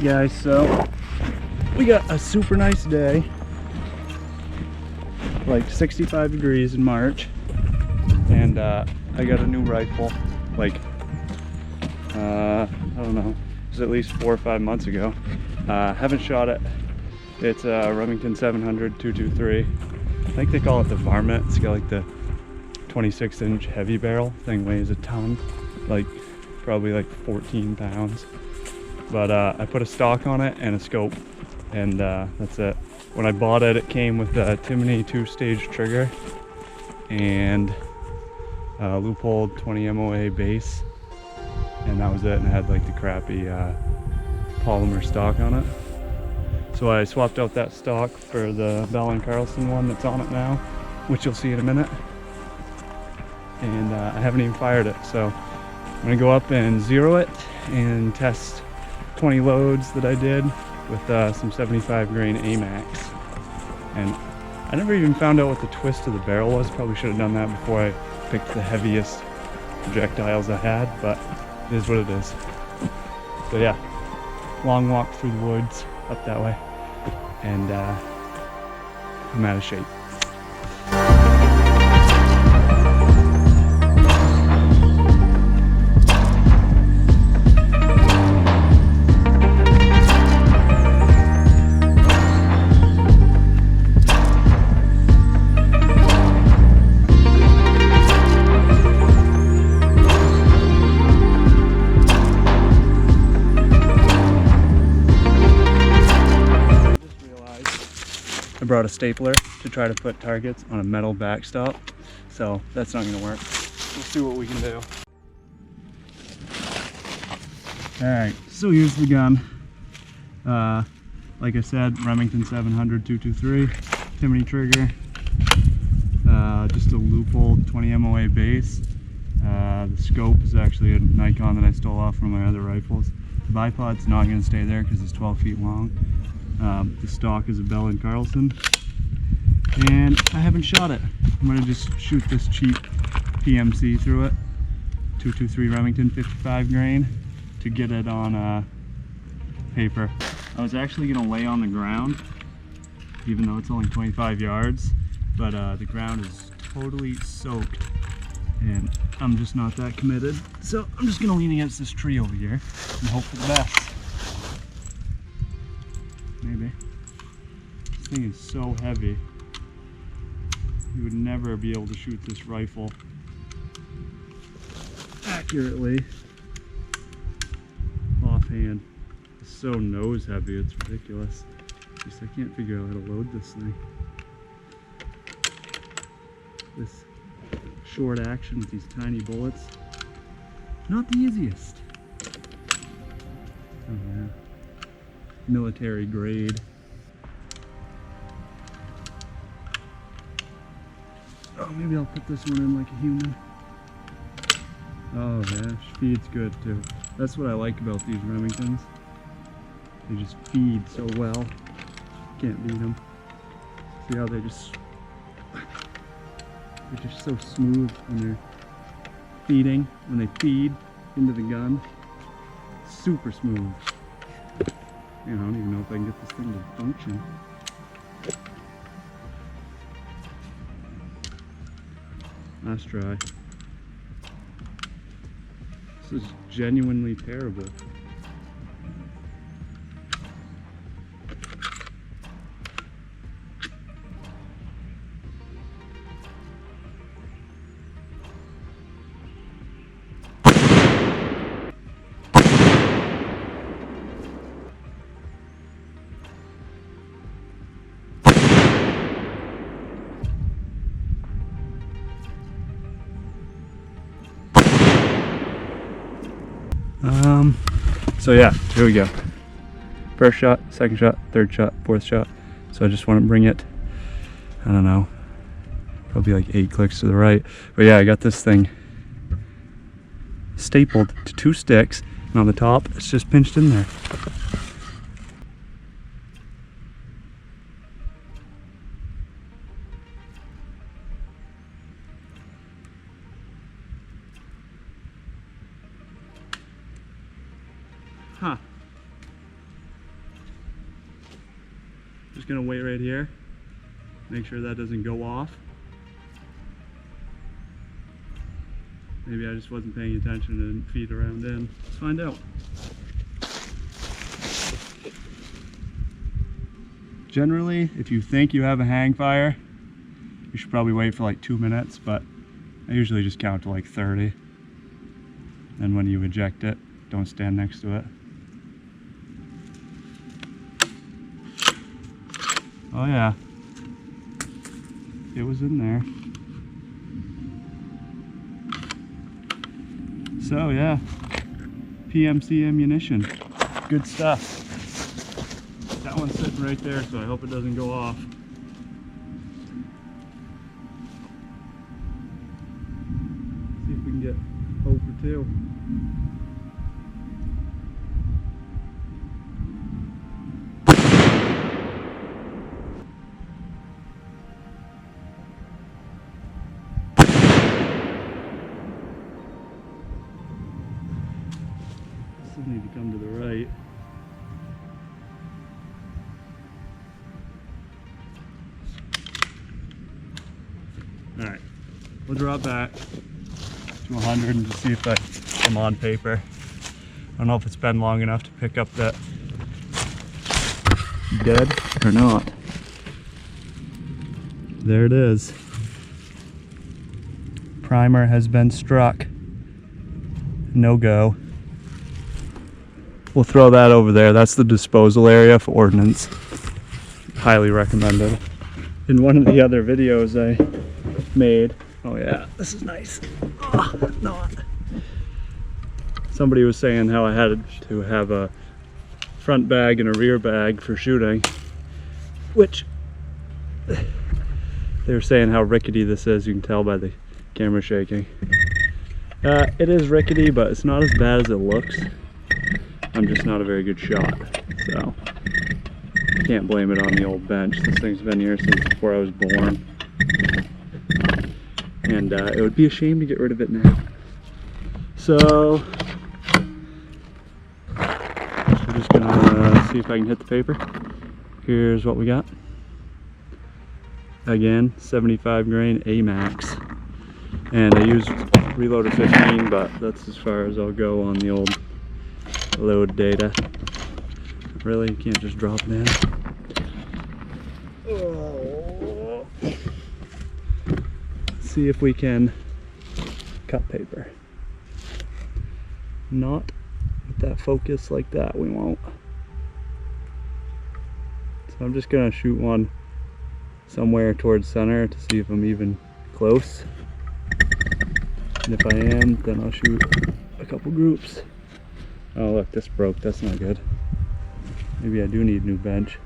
Alright guys, so we got a super nice day, like 65 degrees in March, and I got a new rifle, like I don't know, it was at least 4 or 5 months ago. Haven't shot it. It's a Remington 700 223. I think they call it the Varmint. It's got like the 26-inch heavy barrel. Thing weighs a ton, like probably like 14 pounds. But I put a stock on it and a scope, and that's it. When I bought it, it came with a Timney 2-stage trigger and a Leupold 20 MOA base, and that was it. And it had like the crappy polymer stock on it. So I swapped out that stock for the Bell & Carlson one that's on it now, which you'll see in a minute. And I haven't even fired it, so I'm gonna go up and zero it and test 20 loads that I did with some 75 grain AMAX. And I never even found out what the twist of the barrel was. Probably should have done that before I picked the heaviest projectiles I had, but it is what it is. So yeah, long walk through the woods up that way, and I'm out of shape. I brought a stapler to try to put targets on a metal backstop, so that's not going to work. We'll see what we can do. Alright, so here's the gun. Like I said, Remington 700 223, Timney trigger, just a Leupold 20 MOA base. The scope is actually a Nikon that I stole off from my other rifles. The bipod's not going to stay there because it's 12 feet long. The stock is a Bell & Carlson, and I haven't shot it. I'm going to just shoot this cheap PMC through it, 223 Remington 55 grain, to get it on paper. I was actually going to lay on the ground, even though it's only 25 yards, but the ground is totally soaked, and I'm just not that committed. So I'm just going to lean against this tree over here and hope for the best. Maybe. This thing is so heavy. You would never be able to shoot this rifle accurately offhand. It's so nose heavy, it's ridiculous. Just I can't figure out how to load this thing. This short action with these tiny bullets, not the easiest. Oh yeah. Military grade. Oh, maybe I'll put this one in like a human. Oh yeah, feeds good too. That's what I like about these Remingtons. They just feed so well. Can't beat them. See how they're just so smooth when they're feeding. When they feed into the gun, super smooth. Man, I don't even know if I can get this thing to function. Last try. This is genuinely terrible. So yeah, here we go. First shot, second shot, third shot, fourth shot. So I just want to bring it, I don't know, probably like 8 clicks to the right. But yeah, I got this thing stapled to 2 sticks, and on the top, it's just pinched in there. Huh. Just gonna wait right here. Make sure that doesn't go off. Maybe I just wasn't paying attention and feed around in. Let's find out. Generally, if you think you have a hang fire, you should probably wait for like 2 minutes, but I usually just count to like 30. And when you eject it, don't stand next to it. Oh yeah, it was in there. So yeah, PMC ammunition, good stuff. That one's sitting right there, so I hope it doesn't go off. See if we can get 0 for 2. Still need to come to the right. Alright, we'll drop back to 100 and just see if I'm on paper. I don't know if it's been long enough to pick up that dead or not. There it is. Primer has been struck. No go. We'll throw that over there. That's the disposal area for ordnance. Highly recommended. In one of the other videos I made, oh yeah, this is nice. Oh, not. Somebody was saying how I had to have a front bag and a rear bag for shooting, which they were saying how rickety this is. You can tell by the camera shaking. It is rickety, but it's not as bad as it looks. I'm just not a very good shot, so can't blame it on the old bench. This thing's been here since before I was born, and it would be a shame to get rid of it now. So we're just gonna see if I can hit the paper. Here's what we got. Again, 75 grain AMAX, and I used Reloader 15, but that's as far as I'll go on the old load data. Really, you can't just drop it in. Oh. See if we can cut paper. Not with that focus like that, we won't. So I'm just gonna shoot one somewhere towards center to see if I'm even close. And if I am, then I'll shoot a couple groups. Oh look, this broke, that's not good. Maybe I do need a new bench.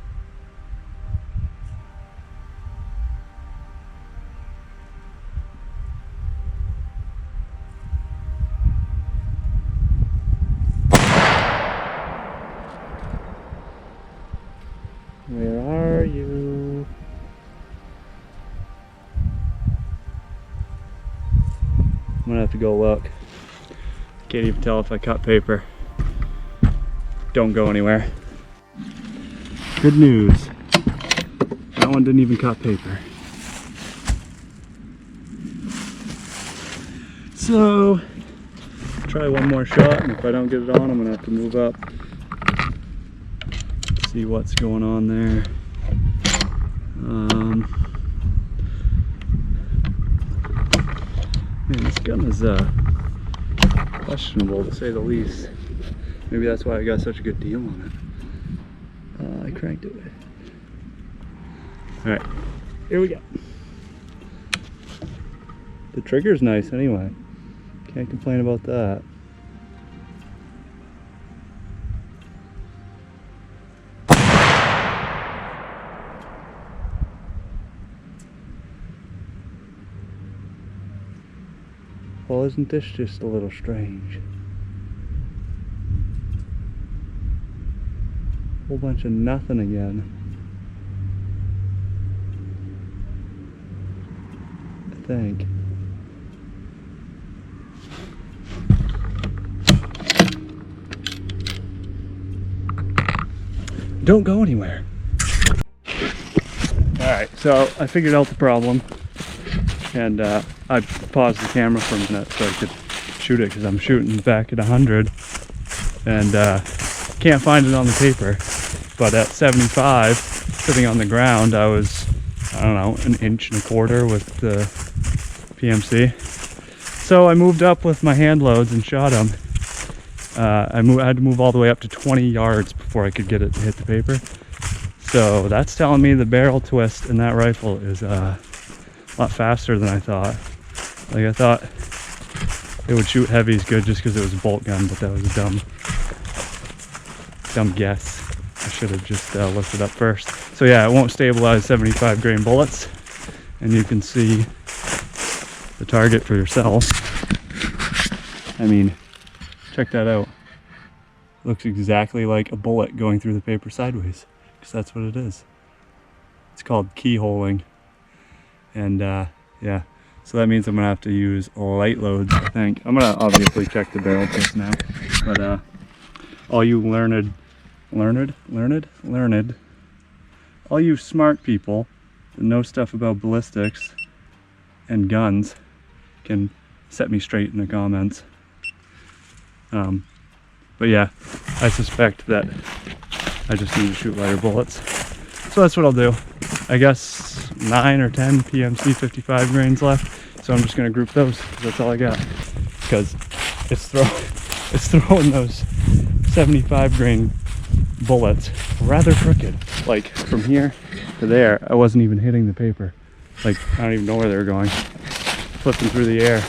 Where are you? I'm gonna have to go look. Can't even tell if I cut paper. Don't go anywhere. Good news. That one didn't even cut paper. So, try one more shot, and if I don't get it on, I'm gonna have to move up. See what's going on there. Man, this gun is questionable to say the least. Maybe that's why I got such a good deal on it. I cranked it. Alright, here we go. The trigger's nice anyway. Can't complain about that. Well, isn't this just a little strange? Whole bunch of nothing again. I think. Don't go anywhere. Alright, so I figured out the problem, and I paused the camera for a minute so I could shoot it, because I'm shooting back at 100, and can't find it on the paper. But at 75, sitting on the ground, I was, I don't know, 1.25 inches with the PMC. So I moved up with my hand loads and shot him. I had to move all the way up to 20 yards before I could get it to hit the paper. So that's telling me the barrel twist in that rifle is a lot faster than I thought. Like, I thought it would shoot heavies good just because it was a bolt gun, but that was a dumb guess. I should have just looked it up first. So yeah, it won't stabilize 75 grain bullets, and you can see the target for yourself. I mean, check that out. Looks exactly like a bullet going through the paper sideways, because that's what it is. It's called keyholing. And yeah, so that means I'm gonna have to use light loads, I think. I'm gonna obviously check the barrel twist now, but all you learned, all you smart people that know stuff about ballistics and guns can set me straight in the comments. But yeah, I suspect that I just need to shoot lighter bullets. So that's what I'll do. I guess 9 or 10 PMC 55 grains left. So I'm just gonna group those, 'cause that's all I got. Because it's throwing those 75 grain bullets rather crooked. Like from here to there, I wasn't even hitting the paper. Like, I don't even know where they were going. Flipping through the air,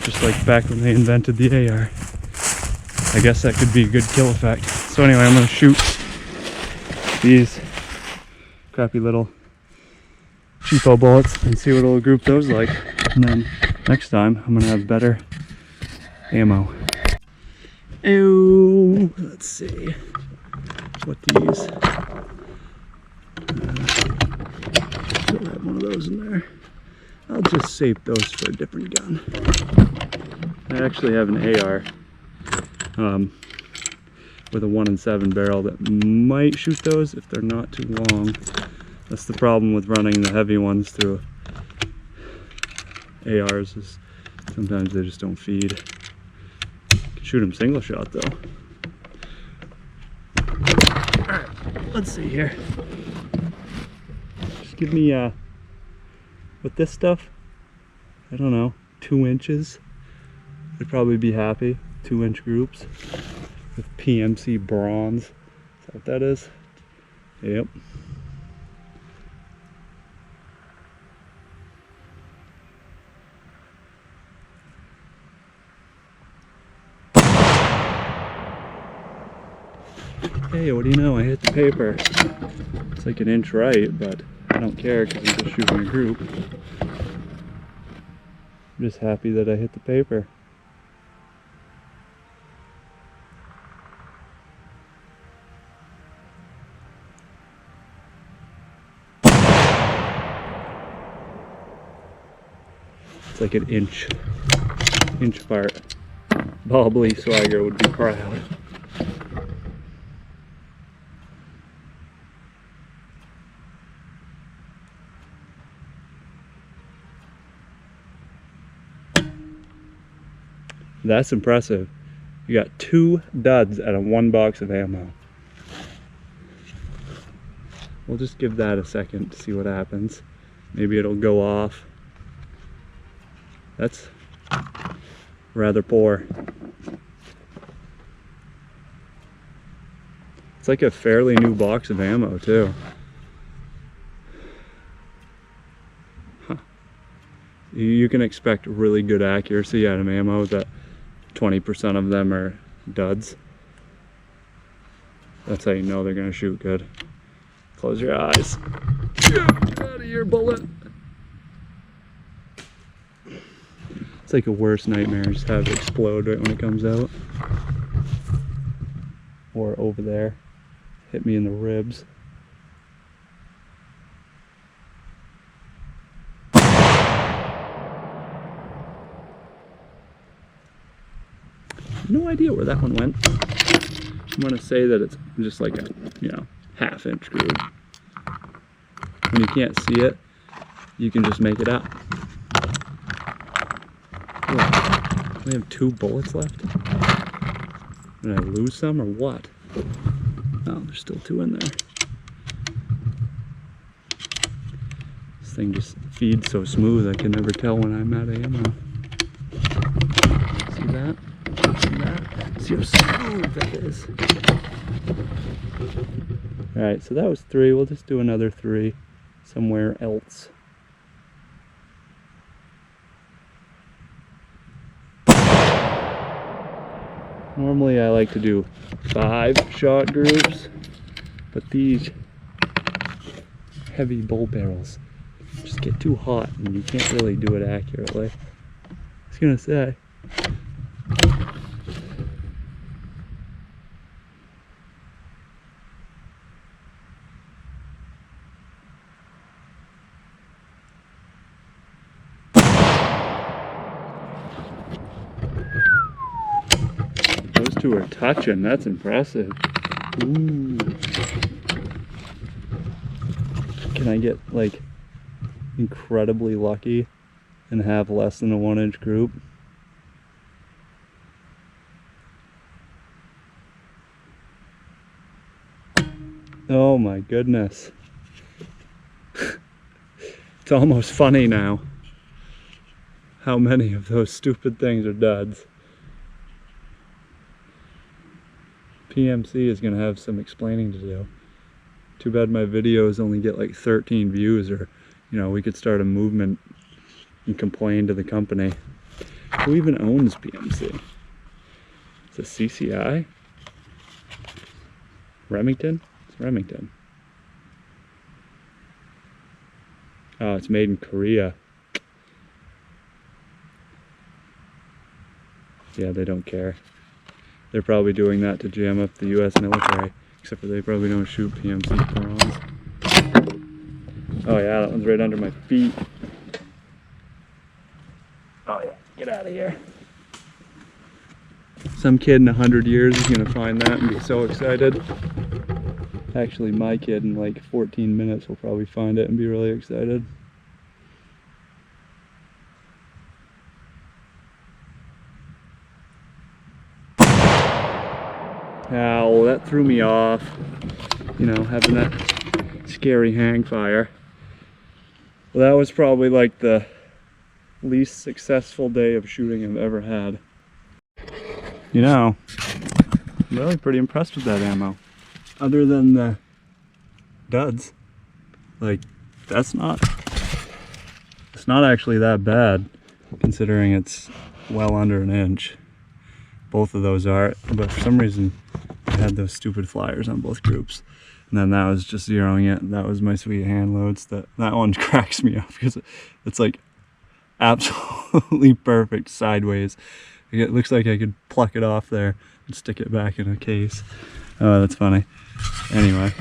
just like back when they invented the AR. I guess that could be a good kill effect. So anyway, I'm gonna shoot these crappy little cheapo bullets and see what it'll group those like. And then next time, I'm gonna have better ammo. Ew, let's see what these. Still have one of those in there. I'll just save those for a different gun. I actually have an AR with a 1-in-7 barrel that might shoot those if they're not too long. That's the problem with running the heavy ones through ARs, is sometimes they just don't feed. You can shoot them single shot though. Alright, let's see here. Just give me with this stuff, I don't know, 2 inches. I'd probably be happy. 2-inch groups with PMC bronze. Is that what that is? Yep. Hey, what do you know? I hit the paper. It's like 1 inch right, but I don't care because I'm just shooting a group. I'm just happy that I hit the paper. It's like 1 inch apart. Bobbly Swagger would be proud. That's impressive. You got 2 duds out of 1 box of ammo. We'll just give that a second to see what happens. Maybe it'll go off. That's rather poor. It's like a fairly new box of ammo too. Huh. You can expect really good accuracy out of ammo that 20% of them are duds. That's how you know they're gonna shoot good. Close your eyes. Get out of here, bullet. It's like a worst nightmare, just have it explode right when it comes out. Or over there, hit me in the ribs. No idea where that one went. I'm gonna say that it's just like a, 1/2 inch groove. when you can't see it, you can just make it up. Oh, we have 2 bullets left. Did I lose some or what? Oh, there's still 2 in there. This thing just feeds so smooth I can never tell when I'm out of ammo. See that? See that? See how smooth that is? Alright, so that was 3. We'll just do another 3 somewhere else. Normally I like to do 5 shot groups, but these heavy bull barrels just get too hot and you can't really do it accurately. I was gonna say. Those 2 are touching, that's impressive. Ooh. Can I get like incredibly lucky and have less than a 1-inch group? Oh my goodness. It's almost funny now how many of those stupid things are duds. PMC is going to have some explaining to do. Too bad my videos only get like 13 views, or, you know, we could start a movement and complain to the company. Who even owns PMC? Is it CCI? Remington? It's Remington. Oh, it's made in Korea. Yeah, they don't care. They're probably doing that to jam up the US military, except for they probably don't shoot PMC Qurans. Oh yeah, that one's right under my feet. Oh yeah, get out of here. Some kid in 100 years is gonna find that and be so excited. Actually, my kid in like 14 minutes will probably find it and be really excited. Ow, that threw me off. You know, having that scary hang fire. Well, that was probably like the least successful day of shooting I've ever had. You know, I'm really pretty impressed with that ammo. Other than the duds. Like, it's not actually that bad, considering it's well under an inch. Both of those are, but for some reason I had those stupid flyers on both groups, and then that was just zeroing it. That was my sweet hand loads. That one cracks me up because it's like absolutely perfect sideways. It looks like I could pluck it off there and stick it back in a case. Oh, that's funny. Anyway,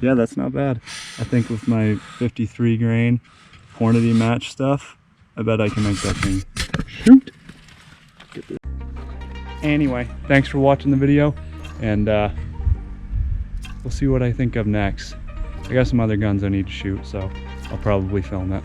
yeah, that's not bad. I think with my 53 grain Hornady match stuff, I bet I can make that thing shoot. Anyway, thanks for watching the video, and we'll see what I think of next. I got some other guns I need to shoot, so I'll probably film it.